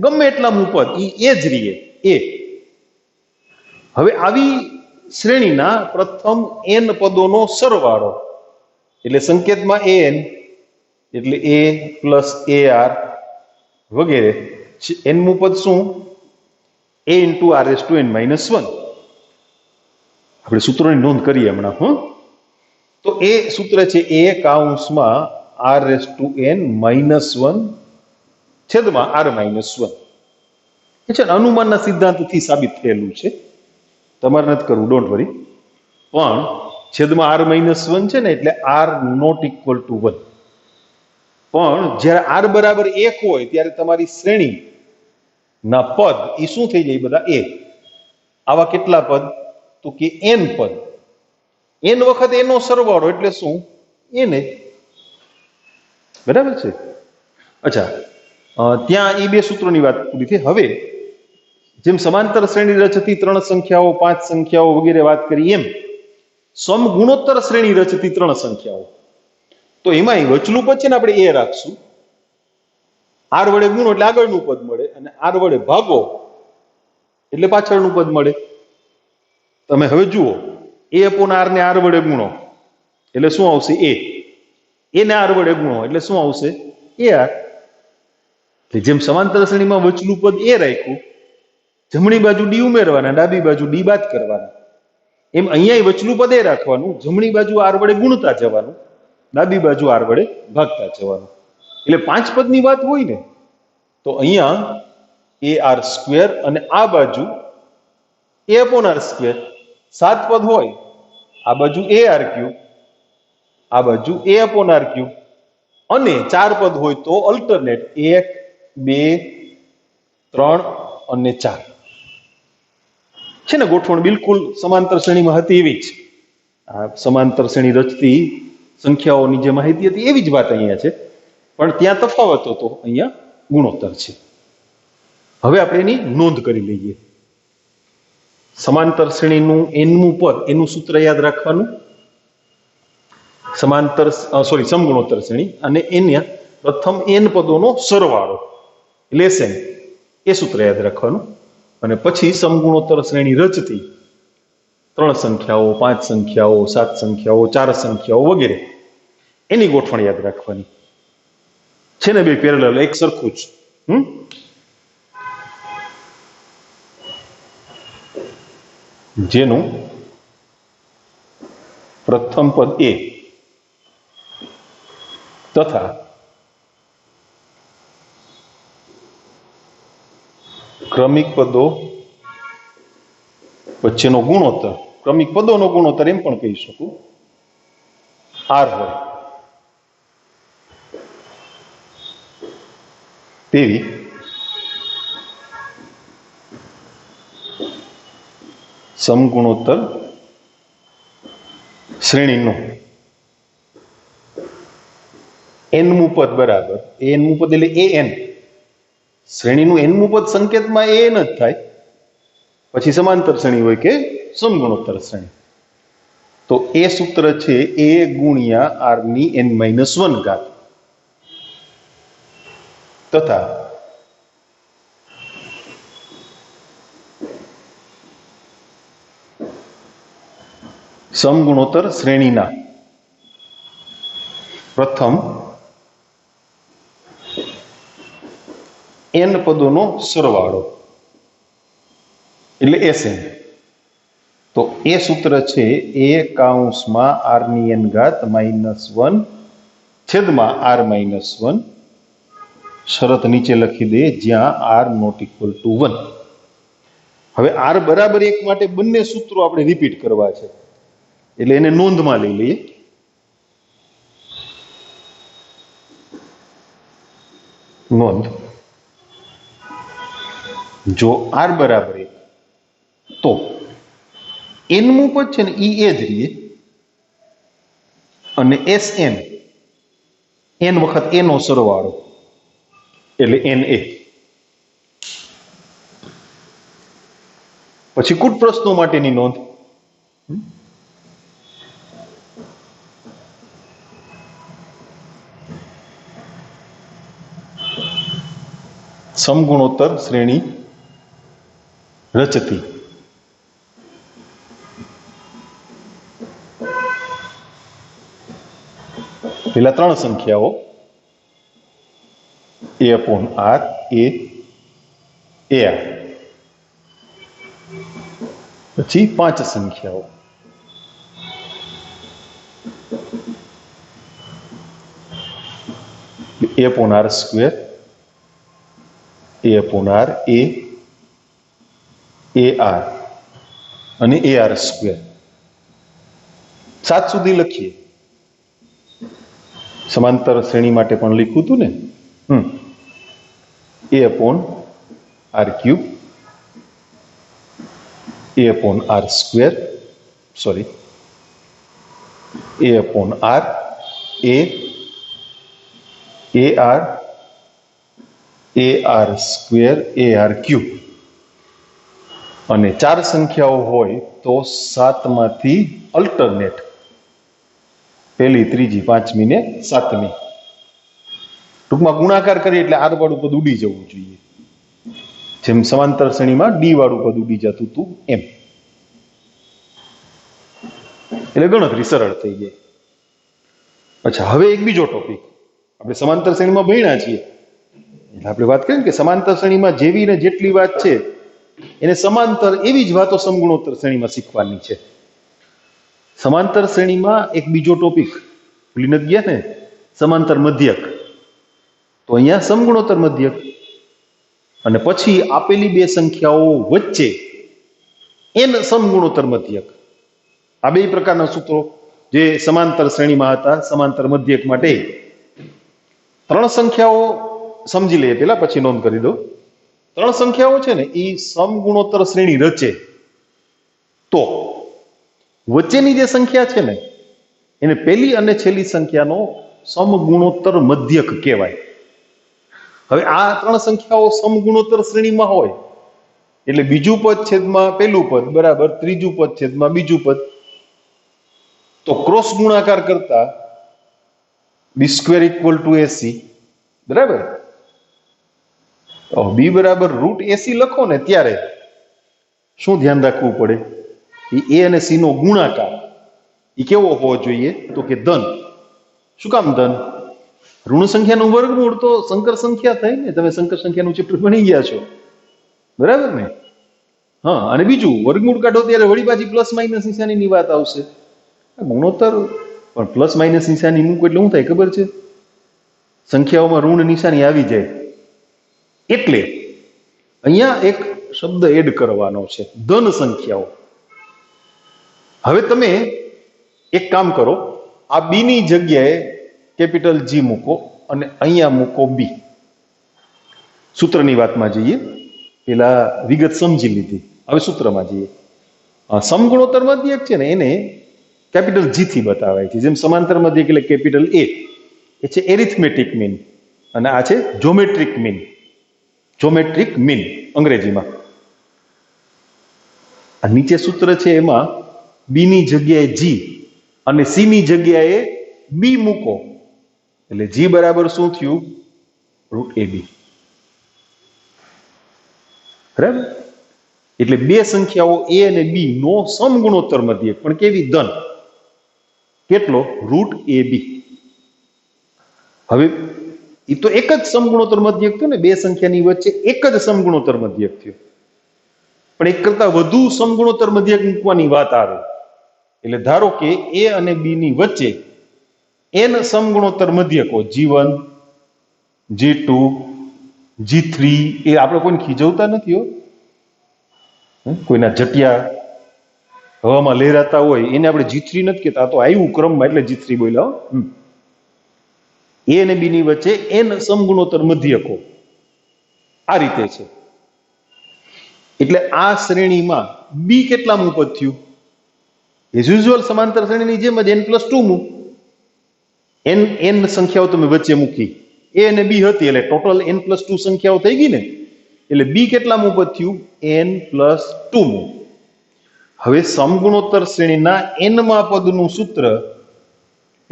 ગમે એટલા મુપદ એ જ રીએ એ. હવે આવી શ્રેણીના પ્રથમ n પદોનો સરવાળો, એટલે સંકેતમાં an, એટલે a પ્લસ ar વગેરે. n મું પદ શું? a into r⁻n -1. આપણે સૂત્રોની નોંધ કરીએ હમણાં. તો એ સૂત્ર છે a કૌંસમાં r⁻n -1 છેદમાં r-1. એ છે અનુમાનના સિદ્ધાંતથી સાબિત થયેલું છે, તમારે નથી કરવું, ડોન્ટ વરી. પણ છેદમાં r-1 છે ને એટલે r નોટ ઇક્વલ ટુ 1. પણ જ્યારે r બરાબર 1 હોય ત્યારે તમારી શ્રેણી ના પદ એ શું થઈ જાય? બધા એ. આવા કેટલા પદ? તો કે n પદ. n વખત એનો સરવાળો એટલે શું? n જ. બરાબર છે? અચ્છા, ત્યાં એ બે સૂત્રોની વાત પૂરી થઈ. હવે જેમ સમાંતર શ્રેણી રચતી 3 સંખ્યાઓ, 5 સંખ્યાઓ વગેરે વાત કરી, એમ સમગુણોત્તર શ્રેણી રચતી 3 સંખ્યાઓ. તો એમાં વચલું પદ છે ને આપણે એ રાખશું, આર વડે ગુણો એટલે આગળનું પદ મળે, અને આર વડે ભાગો એટલે પાછળનું પદ મળે. તમે હવે જુઓ, એ અપોન આર ને આર વડે ગુણો એટલે શું આવશે? એ ને આર વડે ગુણો એટલે શું આવશે? A r. જેમ સમાંતર શ્રેણીમાં વચલું પદ એ રાખ્યું, જમણી બાજુ ડી ઉમેરવાના, ડાબી બાજુ ડી બાદ કરવાના, એમ અહીંયા વચલું પદ એ રાખવાનું, જમણી બાજુ આર વડે ગુણતા જવાનું, ડાબી બાજુ આર વડે ભાગતા જવાનું. એટલે 5 પદની વાત હોય ને તો અહીંયા એ આર સ્ક્વેર અને આ બાજુ એ અપોન આર સ્ક્વેર. 7 પદ હોય, આ બાજુ એ આર ક્યુબ, આ બાજુ એ અપોન આર ક્યુબ, અને 4 પદ હોય તો અલ્ટરનેટ 1 2 3 અને 4 છે ને. ગોઠવણ બિલકુલ સમાંતર શ્રેણીમાં હતી એવી જ. આ સમાંતર શ્રેણી રચતી સંખ્યાઓની જે માહિતી હતી એવી જ વાત અહીંયા છે, પણ ત્યાં તફાવત હતો, અહીંયા ગુણોત્તર છે. હવે આપણે એની નોંધ કરી લઈએ. સમાંતર શ્રેણીનું nમું પદ, એનું સૂત્ર યાદ રાખવાનું. સમગુણોત્તર શ્રેણી અને એને પ્રથમ n પદોનો સરવાળો લેસન, એ સૂત્ર યાદ રાખવાનું. અને પછી સમગુણોત્તર શ્રેણી રચતી 3 સંખ્યાઓ, 5 સંખ્યાઓ, 7 સંખ્યાઓ, 4 સંખ્યાઓ વગેરે એની ગોઠવણ યાદ રાખવાની છે ને. બે પેરેલલ, એક સરખું જ. જેનું પ્રથમ પદ એ તથા ક્રમિક પદો વચ્ચેનો ગુણોત્તર, ક્રમિક પદોનો ગુણોત્તર એમ પણ કહી શકું, આર હોય તેવી સમગુણોત્તર શ્રેણીનું nમું પદ બરાબર, nમું પદ એટલે an, શ્રેણીનું nમું પદ સંકેતમાં an જ થાય, પછી સમાંતર શ્રેણી હોય કે સમગુણોત્તર શ્રેણી. તો એ સૂત્ર છે a ગુણ્યા r ની n-1 ઘાત તથા સમગુણોત્તર શ્રેણીના પ્રથમ n પદોનો સરવાળો એટલે Sn. તો એ સૂત્ર છે a કૌંસમાં r ની n ઘાત -1 છેદમાં r-1. શરત નીચે લખી દે, જ્યાં r ≠ 1. હવે r બરાબર 1 માટે બંને સૂત્રો આપણે રિપીટ કરવા છે, એટલે એને નોંધમાં લઈ લઈએ. નોંધ: જો r બરાબર 1 તો nમું પદ છે ને એ જ રહીએ, અને Sn n વખત a નો સરવાળો એટલે Na. પછી કુટ પ્રશ્નો માટેની નોંધ: સમગુણોત્તર શ્રેણી રચતી પેલા 3 સંખ્યાઓ a/r, a/r, પછી 5 સંખ્યાઓ a/r સ્ક્વેર, a/r, ar અને ar સ્ક્વેર. 7 સુધી લખીએ. સમાંતર શ્રેણી માટે પણ લખ્યું હતું ને. a/r cube, a/r square, sorry, a/r, ar, ar square, ar cube. અને 4 સંખ્યાઓ હોય તો 7 માંથી અલ્ટરનેટ પહેલી, ત્રીજી, પાંચમી ને સાતમી. ટૂંકમાં ગુણાકાર કરીએ એટલે આર વાળું પદ ઉડી જવું જોઈએ, જેમ સમાંતર શ્રેણીમાં ડી વાળું પદ ઉડી જતું હતું એમ. એટલે ગણતરી સરળ થઈ જાય. અચ્છા, હવે એક બીજો ટોપિક આપણે સમાંતર શ્રેણીમાં ભણ્યા છીએ એટલે આપણે વાત કરીએ કે સમાંતર શ્રેણીમાં જેવી ને જેટલી વાત છે એને સમાંતર એવી જ વાતો સમગુણોત્તર શ્રેણીમાં શીખવાની છે. સમાંતર શ્રેણીમાં એક બીજો ટોપિક ભૂલી નથી ગયા ને, સમાંતર મધ્યક. તો અહીંયા સમગુણોત્તર મધ્યક અને પછી આપેલી બે સંખ્યાઓ વચ્ચે એન સમગુણોત્તર મધ્યક. આ બે પ્રકારના સૂત્રો જે સમાંતર શ્રેણીમાં હતા સમાંતર મધ્યક માટે. ત્રણ સંખ્યાઓ સમજી લઈએ પેલા, પછી નોંધ કરી દો. ત્રણ સંખ્યાઓ છે ને એ સમગુણોત્તર શ્રેણી રચે તો વચ્ચેની જે સંખ્યા છે ને એને પહેલી અને છેલ્લી સંખ્યાનો સમગુણોત્તર મધ્યક કહેવાય. હવે આ ત્રણ સંખ્યાઓ સમગુણોત્તર શ્રેણીમાં હોય એટલે બીજું પદ છેદમાં પહેલું પદ બરાબર ત્રીજું પદ છેદમાં બીજું પદ. તો ક્રોસ ગુણાકાર કરતા b² = AC બરાબર. બી બરાબર √AC લખો ને ત્યારે શું ધ્યાન રાખવું પડે? એ અને સી નો ગુણાકાર એ કેવો હોવો જોઈએ? તો કે ધન. શું કામ ધન? ઋણ સંખ્યાનું વર્ગમૂળ તો સંકર સંખ્યા થઈ ને. તમે સંકર સંખ્યાનું ચેપ્ટર ભણી ગયા છો બરાબર ને? હા, અને બીજું વર્ગમૂળ કાઢો ત્યારે વળી પાછી પ્લસ માઇનસ નિશાનીની વાત આવશે. ગુણોત્તર પણ પ્લસ માઇનસ નિશાની મૂકો એટલે શું થાય ખબર છે? સંખ્યાઓમાં ઋણ નિશાની આવી જાય. એટલે અહીંયા એક શબ્દ એડ કરવાનો છે, ધન સંખ્યાઓ. હવે તમે એક કામ કરો, આ બી ની જગ્યાએ કેપિટલ જી મૂકો અને અહીંયા મૂકો બી. સૂત્રની વાતમાં જઈએ, પેલા વિગત સમજી લીધી, હવે સૂત્રમાં જઈએ. સમગુણોત્તર મધ્યક છે ને એને કેપિટલ જી થી બતાવાય છે, જેમ સમાંતર મધ્યક એટલે કેપિટલ એ. એ છે એરિથમેટિક મીન અને આ છે જોમેટ્રિક મીન. જોમેટ્રિક મીન અંગ્રેજીમાં. આ નીચે સૂત્ર છે એમાં બી ની જગ્યાએ જી અને સી ની જગ્યાએ બી મૂકો એટલે જી બરાબર શું થયું? √AB. બરાબર. એટલે બે સંખ્યાઓ એ અને બી નો સમગુણોત્તર મધ્યક, પણ કેવી? ધન. કેટલો? √AB. હવે એ તો એક જ સમગુણોત્તર મધ્યક થયો ને, બે સંખ્યાની વચ્ચે એક જ સમગુણોત્તર મધ્યક થયો. પણ એક કરતા વધુ સમગુણોત્તર મધ્યક મૂકવાની વાત આવે એટલે ધારો કે એ અને બી ની વચ્ચે એન સમગુણોત્તર મધ્યકો G1, G2, G3 એ આપણે કોઈને ખીજવતા નથી હો. કોઈના જટિયા હવામાં લહેરાતા હોય એને આપણે G3 નથી કહેતા, તો આવ્યું ક્રમમાં એટલે G3 બોલ્યા. એ અને બી ની વચ્ચે એન સમગુણોત્તર મધ્યકો આ રીતે છે. એટલે આ શ્રેણીમાં બી કેટલામું પદ થયું? એઝ યુઝ્યુઅલ સમાંતર શ્રેણીની જેમ જ n+2 મૂક. n સંખ્યાઓ તમે વચ્ચે મૂકી, એ અને બી હતી એટલે ટોટલ n+2 સંખ્યાઓ થઈ ગઈ ને. એટલે બી કેટલામું પદ થયું? n+2 મૂક. હવે સમગુણોત્તર શ્રેણીના n માં પદનું સૂત્ર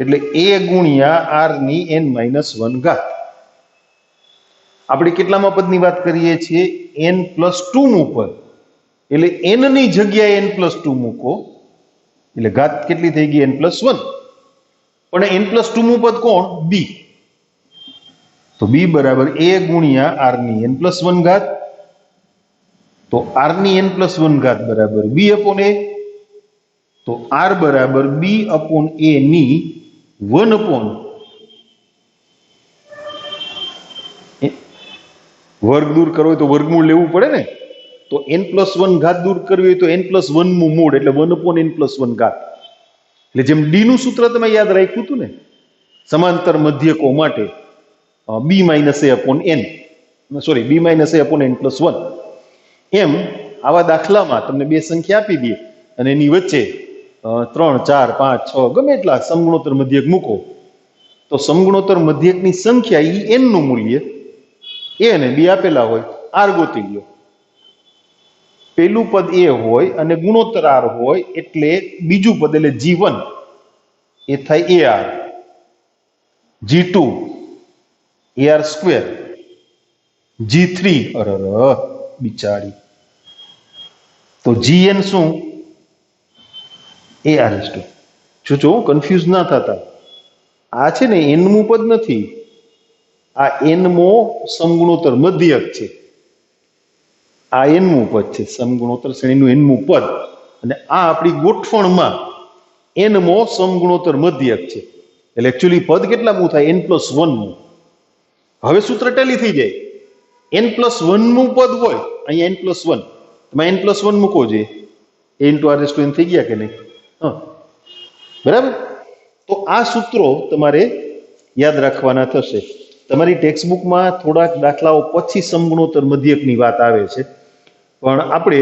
એટલે a ગુણ્યા r ની n-1 ઘાત. આપણે કેટલામાં પદની વાત કરીએ છીએ? n+2 નું પદ. એટલે n ની જગ્યાએ n+2 મૂકો એટલે ઘાત કેટલી થઈ ગઈ? n+1. પણ n+2 નું પદ કોણ? બી. તો બી બરાબર a ગુણ્યા r ની n+1 ઘાત. તો r ની n+1 ઘાત બરાબર b/a. તો r બરાબર b/a ની 1/, વર્ગ દૂર કરવો હોય તો વર્ગમૂળ લેવું પડે ને. તો n+1 ઘાત દૂર કરવી હોય તો n+1 નું મૂળ એટલે 1/n+1 ઘાત. એટલે જેમ ડી નું સૂત્ર તમે યાદ રાખ્યું હતું ને સમાંતર મધ્યકો માટે, b-a/n, સોરી b-a/n+1. એમ આવા દાખલામાં તમને બે સંખ્યા આપી દે અને એની વચ્ચે 3, 4, 5, 6 ગમે એટલા સમગુણોત્તર મધ્યક મૂકો તો સમગુણોત્તર મધ્યકની સંખ્યા ઈ n નું મૂલ્ય, એ અને બી આપેલા હોય, આર ગોતી લ્યો. પેલું પદ એ હોય અને ગુણોત્તર આર હોય એટલે બીજું પદ એટલે G1 એ થાય AR, G2 AR square, G3 અરર બિચારી, તો GN શું? AR જો કન્ફ્યુઝ ના થતા, આ છે ને એનમું પદ નથી, આ એનમો સમગુણોત્તર મધ્યક છે, આ એનમું પદ છે, સમગુણોત્તર શ્રેણીનું એનમું પદ, અને આ આપણી ગોઠવણમાં એનમો સમગુણોત્તર મધ્યક છે. એટલે એકચ્યુઅલી પદ કેટલામું થાય? n+1 મું. હવે સૂત્ર ટેલી થઈ જાય. n+1 મું પદ હોય, અહીંયા n+1, તમે n+1 મૂકો છે, a×r⁴n થઈ ગયા કે નહીં? હા, બરાબર. તો આ સૂત્રો તમારે યાદ રાખવાના થશે. તમારી ટેક્સ્ટબુકમાં થોડાક દાખલાઓ પછી સમગુણોત્તર મધ્યકની વાત આવે છે, પણ આપણે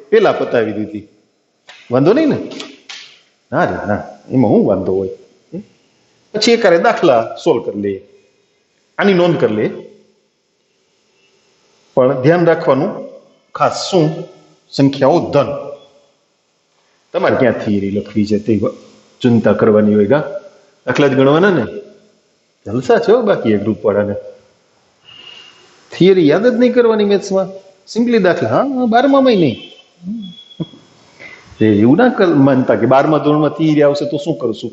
પેલા પતાવી દીધી. વાંધો નહીં ને? ના રે ના, એમાં શું વાંધો હોય? પછી એકારે દાખલા સોલ્વ કરી લઈએ, આની નોંધ કરી લઈએ. પણ ધ્યાન રાખવાનું ખાસ, શું? સંખ્યાઓ ધન. તમારે ક્યાં થિયરી લખવી છે તે ચિંતા કરવાની હોય. ગા દાખલા જ ગણવાના ને, જલસા છે બાકી એ ગ્રુપ વાળાને. થિયરી યાદ જ નહીં કરવાની મેથ્સમાં, સિમ્પલી દાખલા. હા, 12માં નહીં. એવું ના માનતા કે 12મા ધોરણમાં થિયરી આવશે તો શું કરશું.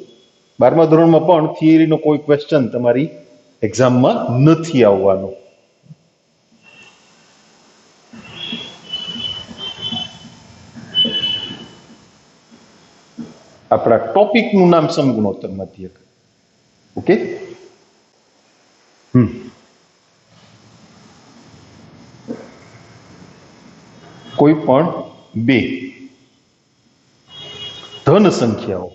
12મા ધોરણમાં પણ થિયરીનો કોઈ ક્વેશ્ચન તમારી એક્ઝામમાં નથી આવવાનો. આપણા ટોપિકનું નામ સમગુણોત્તર મધ્યક. ઓકે. કોઈ પણ બે ધન સંખ્યાઓ,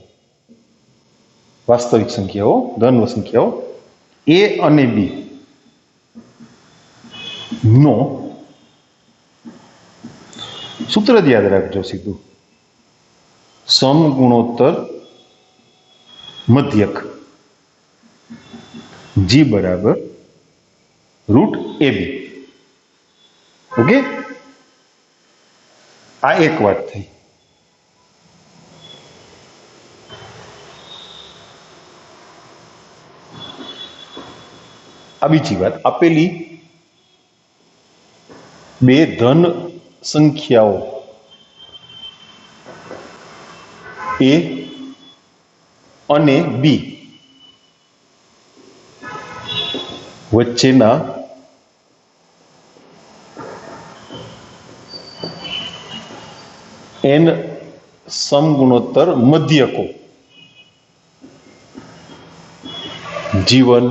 વાસ્તવિક સંખ્યાઓ, ધન સંખ્યાઓ A અને B નો સૂત્ર જ યાદ રાખજો સીધું, સમગુણોત્તર મધ્યક G બરાબર √AB. ઓકે, આ એક વાત થઈ. આ બીજી વાત, આપેલી બે ધન સંખ્યાઓ A અને B વચ્ચેના n સમગુણોત્તર મધ્યકો G1,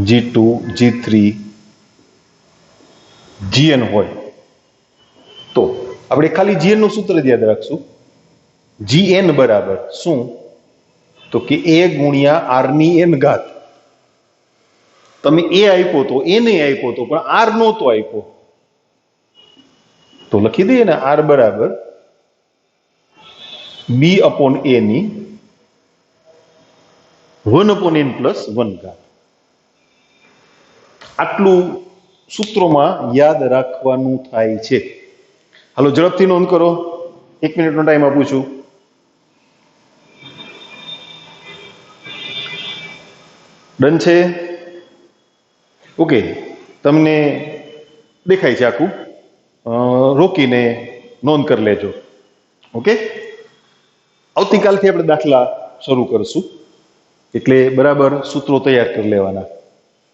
G2, G3, Gn હોય તો આપણે ખાલી Gn નું સૂત્ર જ યાદ રાખશું. Gn બરાબર શું? તો કે A ગુણ્યા R ની n ઘાત. તમે A આપ્યો તો, A નહીં આપ્યો તો, પણ R નહોતો આપ્યો તો લખી દઈએ ને, R બરાબર B/A ની 1/n+1 ઘાત. આટલું સૂત્રોમાં યાદ રાખવાનું થાય છે. હાલો ઝડપથી નોંધ કરો, 1 મિનિટનો ટાઈમ આપું છું. ડન છે? ઓકે, તમને દેખાય છે આખું, રોકીને નોંધ કરી લેજો. ઓકે, આવતીકાલથી આપણે દાખલા શરૂ કરશું, એટલે બરાબર સૂત્રો તૈયાર કરી લેવાના.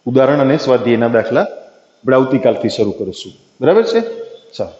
ઉદાહરણ અને સ્વાધ્યાયના દાખલા આપણે આવતીકાલથી શરૂ કરીશું. બરાબર છે? ચાલો.